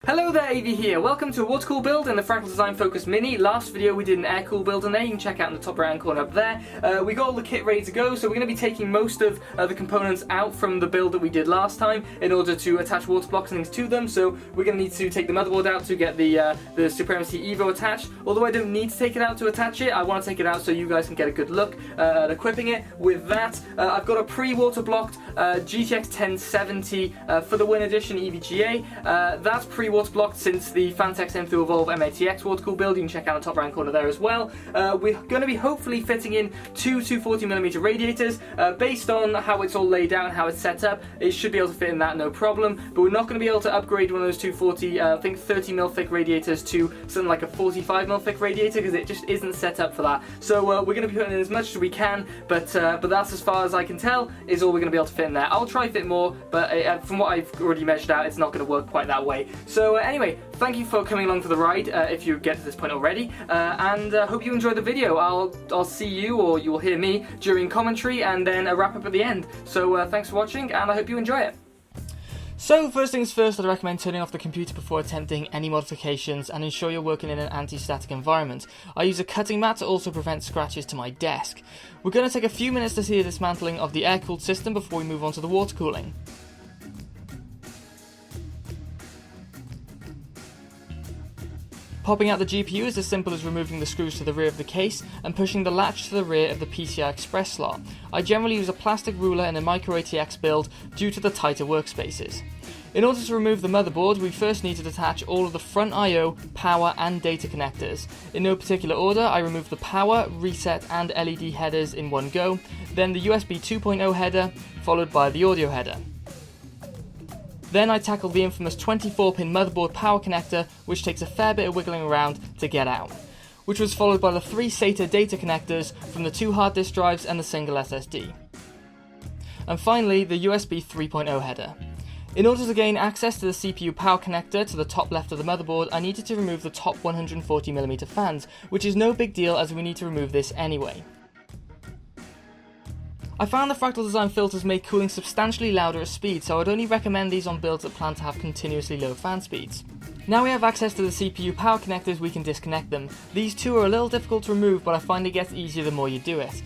Hello there, AV here. Welcome to a water-cooled build in the Fractal Design Focus Mini. Last video we did an air-cooled build in there. You can check out in the top right-hand corner up there. We got all the kit ready to go, so we're going to be taking most of the components out from the build that we did last time in order to attach water blocks and things to them. So we're going to need to take the motherboard out to get the Supremacy Evo attached. Although I don't need to take it out to attach it, I want to take it out so you guys can get a good look at equipping it with that. I've got a pre-water blocked GTX 1070 for the Win Edition EVGA. That's pre-water blocked since the Fantex M2 Evolve mATX water-cooled build. You can check out the top right corner there as well. We're going to be hopefully fitting in two 240mm radiators. Based on how it's all laid out and how it's set up, it should be able to fit in that no problem, but we're not going to be able to upgrade one of those 240, I think 30mm thick radiators to something like a 45mm thick radiator because it just isn't set up for that. So we're going to be putting in as much as we can, but that's as far as I can tell is all we're going to be able to fit in there. I'll try to fit more, but from what I've already measured out, it's not going to work quite that way. So anyway, thank you for coming along for the ride if you get to this point already, and hope you enjoyed the video. I'll see you, or you will hear me, during commentary and then a wrap up at the end. So thanks for watching, and I hope you enjoy it. So first things first, I'd recommend turning off the computer before attempting any modifications and ensure you're working in an anti-static environment. I use a cutting mat to also prevent scratches to my desk. We're going to take a few minutes to see the dismantling of the air-cooled system before we move on to the water cooling. Popping out the GPU is as simple as removing the screws to the rear of the case and pushing the latch to the rear of the PCI Express slot. I generally use a plastic ruler in a micro ATX build due to the tighter workspaces. In order to remove the motherboard, we first need to detach all of the front I/O, power and data connectors. In no particular order, I remove the power, reset and LED headers in one go, then the USB 2.0 header, followed by the audio header. Then I tackled the infamous 24-pin motherboard power connector, which takes a fair bit of wiggling around to get out, which was followed by the 3 SATA data connectors from the 2 hard disk drives and the single SSD. And finally, the USB 3.0 header. In order to gain access to the CPU power connector to the top left of the motherboard, I needed to remove the top 140mm fans, which is no big deal as we need to remove this anyway. I found the Fractal Design filters make cooling substantially louder at speed, so I'd only recommend these on builds that plan to have continuously low fan speeds. Now we have access to the CPU power connectors, we can disconnect them. These two are a little difficult to remove, but I find it gets easier the more you do it.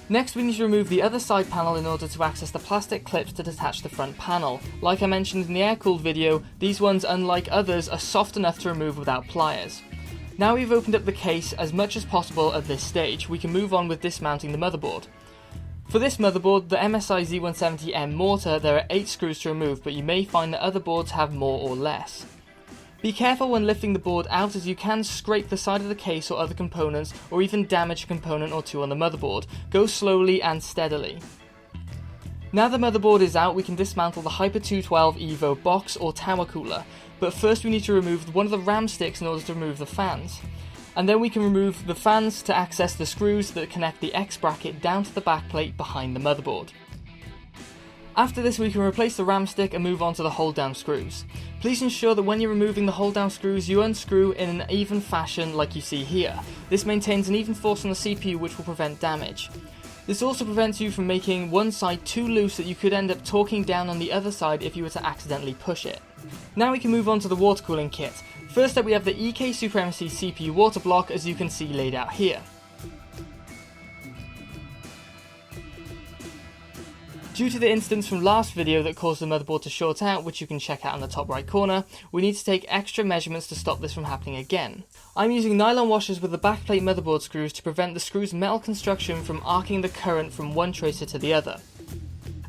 Next we need to remove the other side panel in order to access the plastic clips to detach the front panel. Like I mentioned in the air-cooled video, these ones, unlike others, are soft enough to remove without pliers. Now we've opened up the case as much as possible at this stage, we can move on with dismounting the motherboard. For this motherboard, the MSI Z170M mortar, there are 8 screws to remove, but you may find that other boards have more or less. Be careful when lifting the board out, as you can scrape the side of the case or other components, or even damage a component or two on the motherboard. Go slowly and steadily. Now the motherboard is out, we can dismantle the Hyper 212 Evo box or tower cooler, but first we need to remove one of the RAM sticks in order to remove the fans. And then we can remove the fans to access the screws that connect the X bracket down to the backplate behind the motherboard. After this we can replace the RAM stick and move on to the hold down screws. Please ensure that when you're removing the hold down screws you unscrew in an even fashion like you see here. This maintains an even force on the CPU which will prevent damage. This also prevents you from making one side too loose that you could end up torquing down on the other side if you were to accidentally push it. Now we can move on to the water cooling kit. First up we have the EK Supremacy CPU water block, as you can see laid out here. Due to the instance from last video that caused the motherboard to short out, which you can check out in the top right corner, we need to take extra measurements to stop this from happening again. I'm using nylon washers with the backplate motherboard screws to prevent the screw's metal construction from arcing the current from one tracer to the other.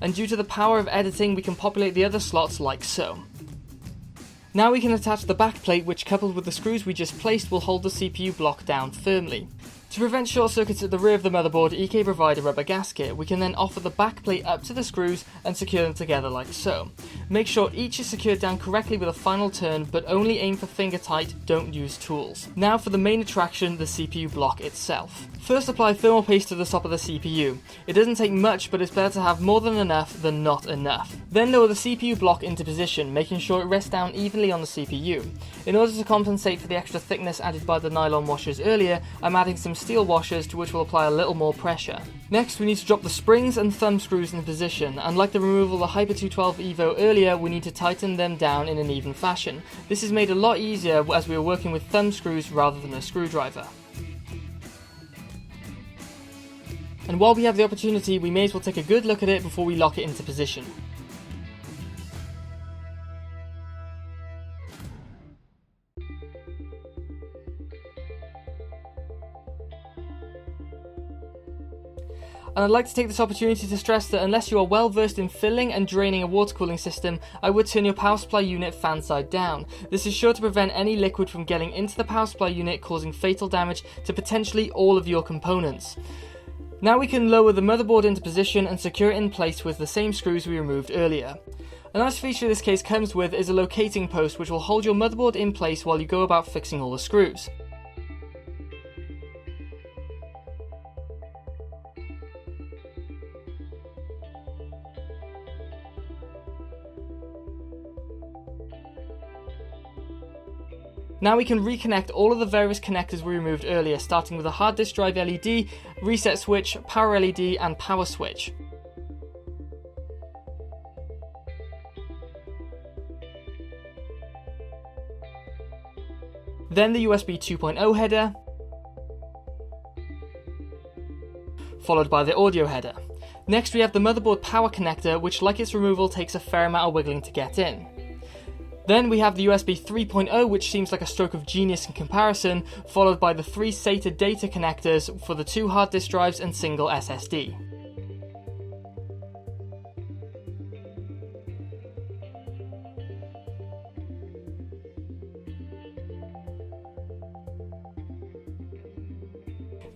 And due to the power of editing, we can populate the other slots like so. Now we can attach the backplate, which coupled with the screws we just placed will hold the CPU block down firmly. To prevent short circuits at the rear of the motherboard, EK provide a rubber gasket. We can then offer the backplate up to the screws and secure them together like so. Make sure each is secured down correctly with a final turn, but only aim for finger tight, don't use tools. Now for the main attraction, the CPU block itself. First apply thermal paste to the top of the CPU. It doesn't take much, but it's better to have more than enough than not enough. Then lower the CPU block into position, making sure it rests down evenly on the CPU. In order to compensate for the extra thickness added by the nylon washers earlier, I'm adding some steel washers to which we'll apply a little more pressure. Next, we need to drop the springs and thumb screws into position, and like the removal of the Hyper 212 Evo earlier, we need to tighten them down in an even fashion. This is made a lot easier as we are working with thumb screws rather than a screwdriver. And while we have the opportunity, we may as well take a good look at it before we lock it into position. And I'd like to take this opportunity to stress that unless you are well versed in filling and draining a water cooling system, I would turn your power supply unit fan side down. This is sure to prevent any liquid from getting into the power supply unit, causing fatal damage to potentially all of your components. Now we can lower the motherboard into position and secure it in place with the same screws we removed earlier. A nice feature this case comes with is a locating post which will hold your motherboard in place while you go about fixing all the screws. Now we can reconnect all of the various connectors we removed earlier, starting with the hard disk drive LED, reset switch, power LED and power switch. Then the USB 2.0 header, followed by the audio header. Next we have the motherboard power connector, which like its removal takes a fair amount of wiggling to get in. Then we have the USB 3.0, which seems like a stroke of genius in comparison, followed by the 3 SATA data connectors for the 2 hard disk drives and single SSD.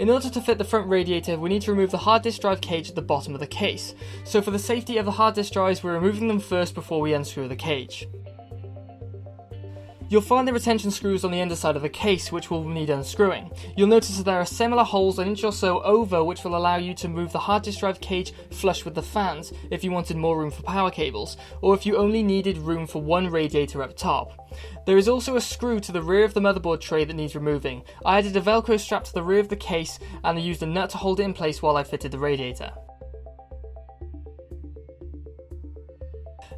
In order to fit the front radiator, we need to remove the hard disk drive cage at the bottom of the case. So for the safety of the hard disk drives, we're removing them first before we unscrew the cage. You'll find the retention screws on the underside of the case, which will need unscrewing. You'll notice that there are similar holes an inch or so over, which will allow you to move the hard disk drive cage flush with the fans if you wanted more room for power cables, or if you only needed room for one radiator up top. There is also a screw to the rear of the motherboard tray that needs removing. I added a Velcro strap to the rear of the case and I used a nut to hold it in place while I fitted the radiator.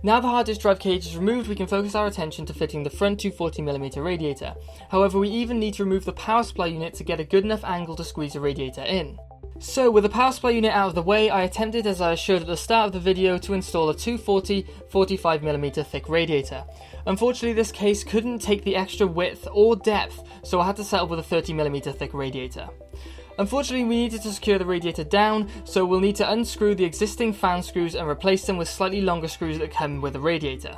Now the hard disk drive cage is removed, we can focus our attention to fitting the front 240mm radiator. However, we even need to remove the power supply unit to get a good enough angle to squeeze the radiator in. So with the power supply unit out of the way, I attempted, as I showed at the start of the video, to install a 240 45mm thick radiator. Unfortunately, this case couldn't take the extra width or depth, so I had to settle with a 30mm thick radiator. Unfortunately, we needed to secure the radiator down, so we'll need to unscrew the existing fan screws and replace them with slightly longer screws that come with the radiator.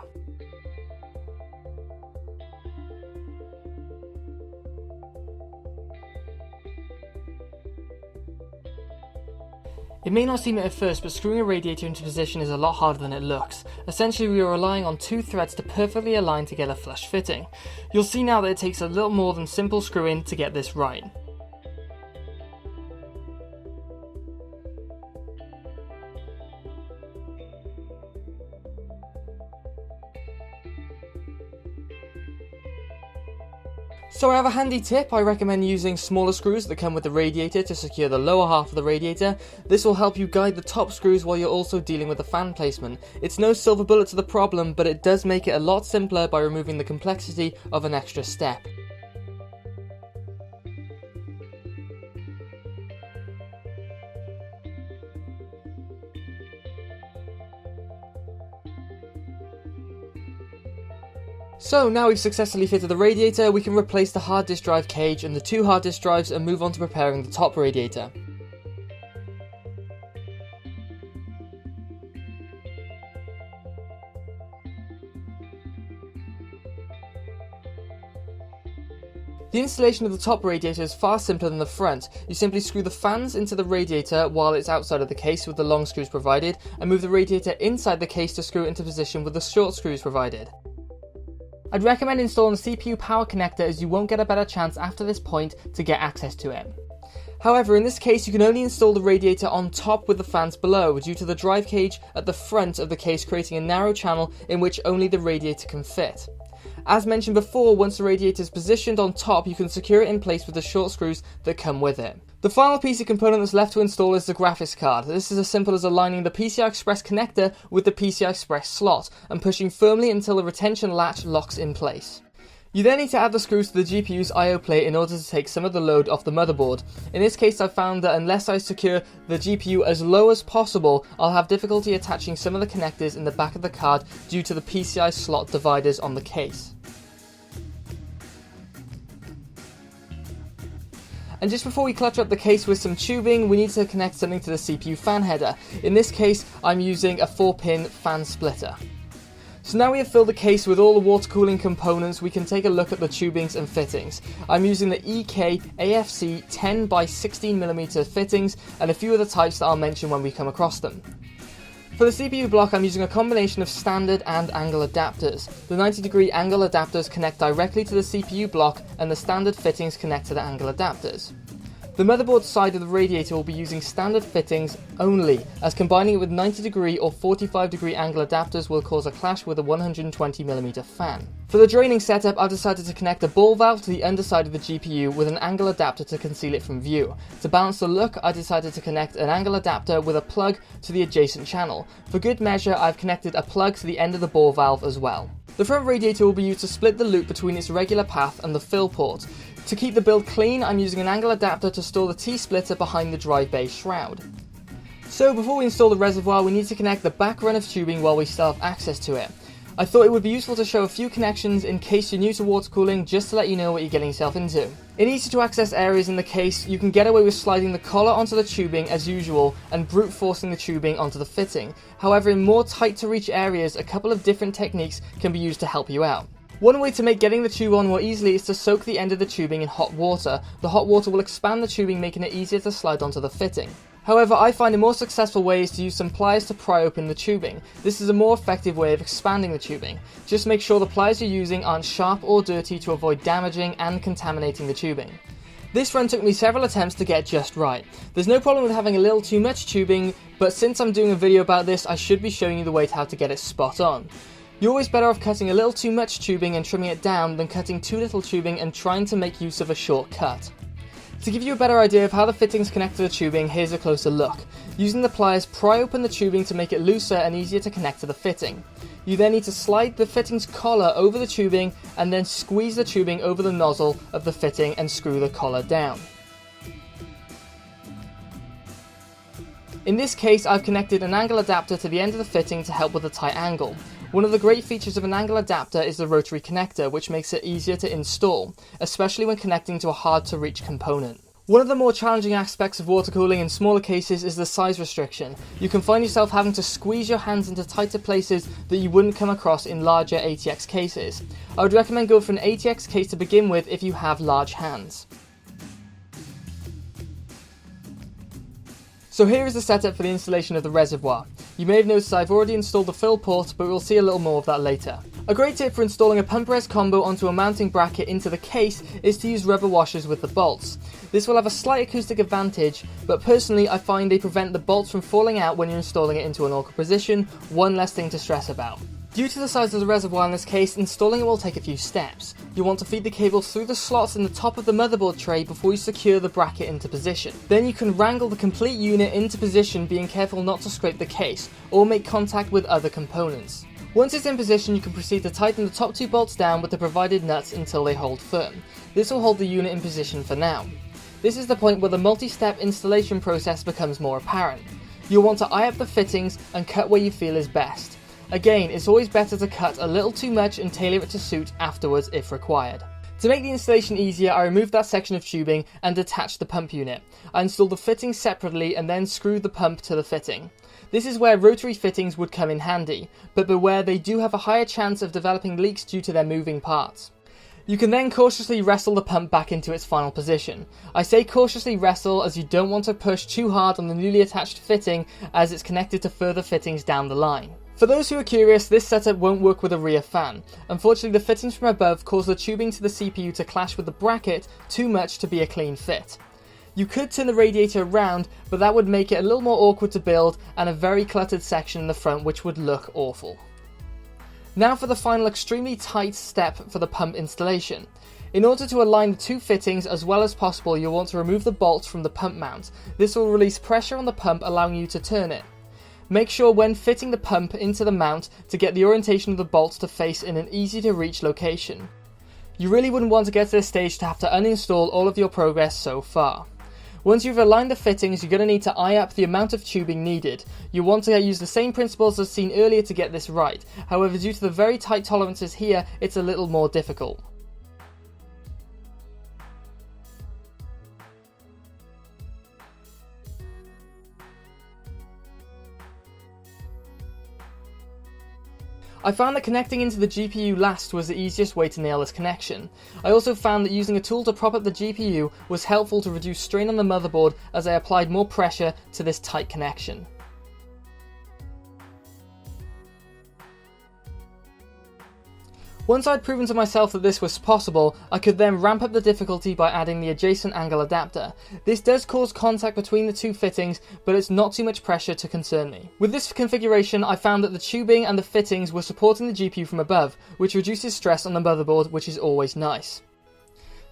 It may not seem it at first, but screwing a radiator into position is a lot harder than it looks. Essentially, we are relying on 2 threads to perfectly align to get a flush fitting. You'll see now that it takes a little more than simple screwing to get this right. So I have a handy tip. I recommend using smaller screws that come with the radiator to secure the lower half of the radiator. This will help you guide the top screws while you're also dealing with the fan placement. It's no silver bullet to the problem, but it does make it a lot simpler by removing the complexity of an extra step. So now we've successfully fitted the radiator, we can replace the hard disk drive cage and the 2 hard disk drives and move on to preparing the top radiator. The installation of the top radiator is far simpler than the front. You simply screw the fans into the radiator while it's outside of the case with the long screws provided, and move the radiator inside the case to screw it into position with the short screws provided. I'd recommend installing the CPU power connector as you won't get a better chance after this point to get access to it. However, in this case you can only install the radiator on top with the fans below due to the drive cage at the front of the case creating a narrow channel in which only the radiator can fit. As mentioned before, once the radiator is positioned on top, you can secure it in place with the short screws that come with it. The final piece of component that's left to install is the graphics card. This is as simple as aligning the PCI Express connector with the PCI Express slot and pushing firmly until the retention latch locks in place. You then need to add the screws to the GPU's I/O plate in order to take some of the load off the motherboard. In this case, I found that unless I secure the GPU as low as possible, I'll have difficulty attaching some of the connectors in the back of the card due to the PCI slot dividers on the case. And just before we clutter up the case with some tubing, we need to connect something to the CPU fan header. In this case, I'm using a 4-pin fan splitter. So now we have filled the case with all the water cooling components, we can take a look at the tubings and fittings. I'm using the EK-AFC 10x16mm fittings and a few other types that I'll mention when we come across them. For the CPU block, I'm using a combination of standard and angle adapters. The 90-degree angle adapters connect directly to the CPU block and the standard fittings connect to the angle adapters. The motherboard side of the radiator will be using standard fittings only, as combining it with 90-degree or 45-degree angle adapters will cause a clash with a 120mm fan. For the draining setup, I've decided to connect a ball valve to the underside of the GPU with an angle adapter to conceal it from view. To balance the look, I decided to connect an angle adapter with a plug to the adjacent channel. For good measure, I've connected a plug to the end of the ball valve as well. The front radiator will be used to split the loop between its regular path and the fill port. To keep the build clean, I'm using an angle adapter to store the T-splitter behind the drive bay shroud. So before we install the reservoir, we need to connect the back run of tubing while we still have access to it. I thought it would be useful to show a few connections in case you're new to water cooling, just to let you know what you're getting yourself into. In easy to access areas in the case, you can get away with sliding the collar onto the tubing as usual and brute forcing the tubing onto the fitting. However, in more tight to reach areas, a couple of different techniques can be used to help you out. One way to make getting the tube on more easily is to soak the end of the tubing in hot water. The hot water will expand the tubing, making it easier to slide onto the fitting. However, I find a more successful way is to use some pliers to pry open the tubing. This is a more effective way of expanding the tubing. Just make sure the pliers you're using aren't sharp or dirty to avoid damaging and contaminating the tubing. This run took me several attempts to get just right. There's no problem with having a little too much tubing, but since I'm doing a video about this, I should be showing you the way to how to get it spot on. You're always better off cutting a little too much tubing and trimming it down than cutting too little tubing and trying to make use of a shortcut. To give you a better idea of how the fittings connect to the tubing, here's a closer look. Using the pliers, pry open the tubing to make it looser and easier to connect to the fitting. You then need to slide the fitting's collar over the tubing and then squeeze the tubing over the nozzle of the fitting and screw the collar down. In this case, I've connected an angle adapter to the end of the fitting to help with a tight angle. One of the great features of an angle adapter is the rotary connector, which makes it easier to install, especially when connecting to a hard to reach component. One of the more challenging aspects of water cooling in smaller cases is the size restriction. You can find yourself having to squeeze your hands into tighter places that you wouldn't come across in larger ATX cases. I would recommend going for an ATX case to begin with if you have large hands. So here is the setup for the installation of the reservoir. You may have noticed I've already installed the fill port, but we'll see a little more of that later. A great tip for installing a pump res combo onto a mounting bracket into the case is to use rubber washers with the bolts. This will have a slight acoustic advantage, but personally I find they prevent the bolts from falling out when you're installing it into an awkward position, one less thing to stress about. Due to the size of the reservoir in this case, installing it will take a few steps. You'll want to feed the cable through the slots in the top of the motherboard tray before you secure the bracket into position. Then you can wrangle the complete unit into position, being careful not to scrape the case or make contact with other components. Once it's in position, you can proceed to tighten the top two bolts down with the provided nuts until they hold firm. This will hold the unit in position for now. This is the point where the multi-step installation process becomes more apparent. You'll want to eye up the fittings and cut where you feel is best. Again, it's always better to cut a little too much and tailor it to suit afterwards if required. To make the installation easier, I removed that section of tubing and detached the pump unit. I installed the fittings separately and then screwed the pump to the fitting. This is where rotary fittings would come in handy, but beware, they do have a higher chance of developing leaks due to their moving parts. You can then cautiously wrestle the pump back into its final position. I say cautiously wrestle as you don't want to push too hard on the newly attached fitting as it's connected to further fittings down the line. For those who are curious, this setup won't work with a rear fan. Unfortunately, the fittings from above cause the tubing to the CPU to clash with the bracket too much to be a clean fit. You could turn the radiator around, but that would make it a little more awkward to build and a very cluttered section in the front which would look awful. Now for the final extremely tight step for the pump installation. In order to align the two fittings as well as possible, you'll want to remove the bolts from the pump mount. This will release pressure on the pump, allowing you to turn it. Make sure when fitting the pump into the mount to get the orientation of the bolts to face in an easy to reach location. You really wouldn't want to get to this stage to have to uninstall all of your progress so far. Once you've aligned the fittings, you're going to need to eye up the amount of tubing needed. You want to use the same principles as seen earlier to get this right. However, due to the very tight tolerances here, it's a little more difficult. I found that connecting into the GPU last was the easiest way to nail this connection. I also found that using a tool to prop up the GPU was helpful to reduce strain on the motherboard as I applied more pressure to this tight connection. Once I'd proven to myself that this was possible, I could then ramp up the difficulty by adding the adjacent angle adapter. This does cause contact between the two fittings, but it's not too much pressure to concern me. With this configuration, I found that the tubing and the fittings were supporting the GPU from above, which reduces stress on the motherboard, which is always nice.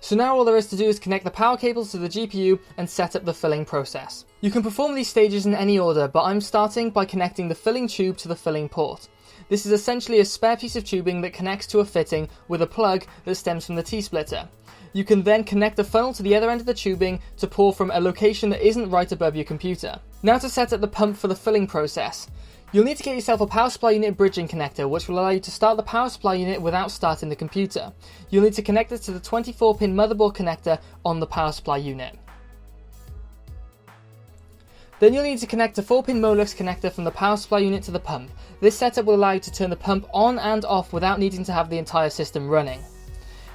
So now all there is to do is connect the power cables to the GPU and set up the filling process. You can perform these stages in any order, but I'm starting by connecting the filling tube to the filling port. This is essentially a spare piece of tubing that connects to a fitting with a plug that stems from the T-splitter. You can then connect the funnel to the other end of the tubing to pour from a location that isn't right above your computer. Now to set up the pump for the filling process. You'll need to get yourself a power supply unit bridging connector, which will allow you to start the power supply unit without starting the computer. You'll need to connect it to the 24-pin motherboard connector on the power supply unit. Then you'll need to connect a 4-pin Molex connector from the power supply unit to the pump. This setup will allow you to turn the pump on and off without needing to have the entire system running.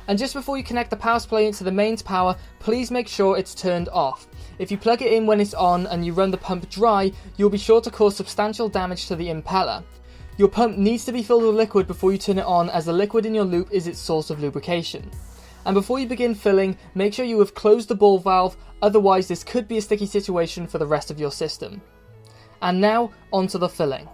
And just before you connect the power supply unit to the mains power, please make sure it's turned off. If you plug it in when it's on and you run the pump dry, you'll be sure to cause substantial damage to the impeller. Your pump needs to be filled with liquid before you turn it on, as the liquid in your loop is its source of lubrication. And before you begin filling, make sure you have closed the ball valve, otherwise this could be a sticky situation for the rest of your system. And now, onto the filling.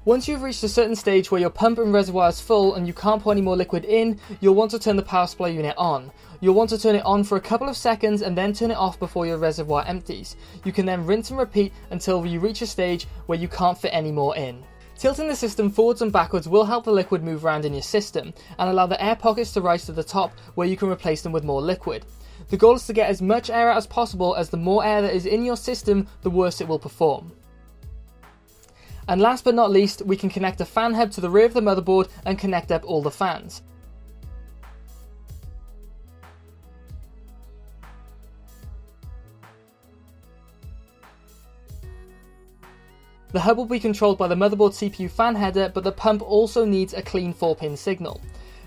Once you've reached a certain stage where your pump and reservoir is full and you can't pour any more liquid in, you'll want to turn the power supply unit on. You'll want to turn it on for a couple of seconds and then turn it off before your reservoir empties. You can then rinse and repeat until you reach a stage where you can't fit any more in. Tilting the system forwards and backwards will help the liquid move around in your system and allow the air pockets to rise to the top, where you can replace them with more liquid. The goal is to get as much air out as possible, as the more air that is in your system, the worse it will perform. And last but not least, we can connect a fan hub to the rear of the motherboard and connect up all the fans. The hub will be controlled by the motherboard CPU fan header, but the pump also needs a clean 4-pin signal.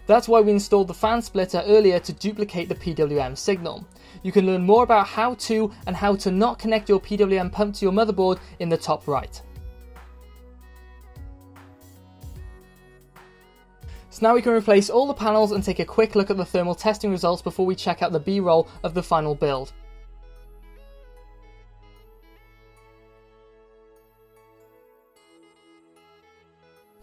That's why we installed the fan splitter earlier to duplicate the PWM signal. You can learn more about how to and how to not connect your PWM pump to your motherboard in the top right. So now we can replace all the panels and take a quick look at the thermal testing results before we check out the B-roll of the final build.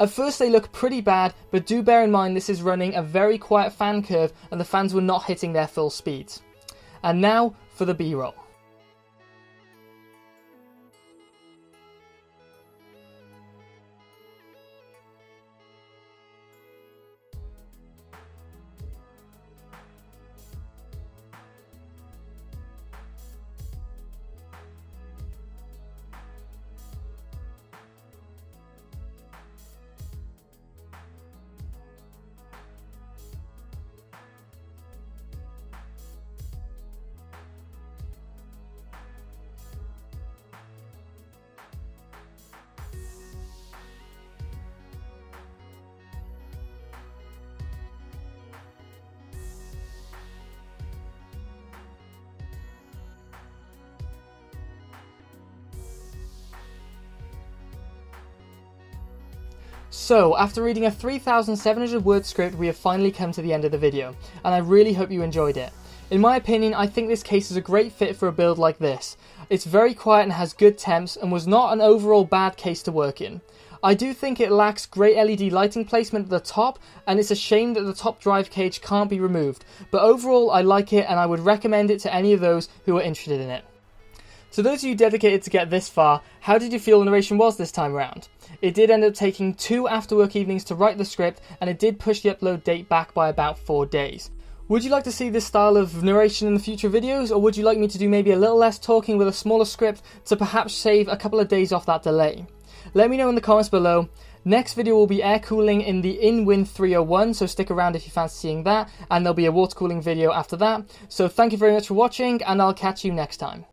At first they look pretty bad, but do bear in mind this is running a very quiet fan curve and the fans were not hitting their full speeds. And now for the B-roll. So, after reading a 3,700 word script, we have finally come to the end of the video, and I really hope you enjoyed it. In my opinion, I think this case is a great fit for a build like this. It's very quiet and has good temps, and was not an overall bad case to work in. I do think it lacks great LED lighting placement at the top, and it's a shame that the top drive cage can't be removed, but overall I like it and I would recommend it to any of those who are interested in it. So those of you dedicated to get this far, how did you feel the narration was this time around? It did end up taking 2 after work evenings to write the script, and it did push the upload date back by about 4 days. Would you like to see this style of narration in the future videos, or would you like me to do maybe a little less talking with a smaller script to perhaps save a couple of days off that delay? Let me know in the comments below. Next video will be air cooling in the InWin 301, so stick around if you fancy seeing that, and there'll be a water cooling video after that. So thank you very much for watching, and I'll catch you next time.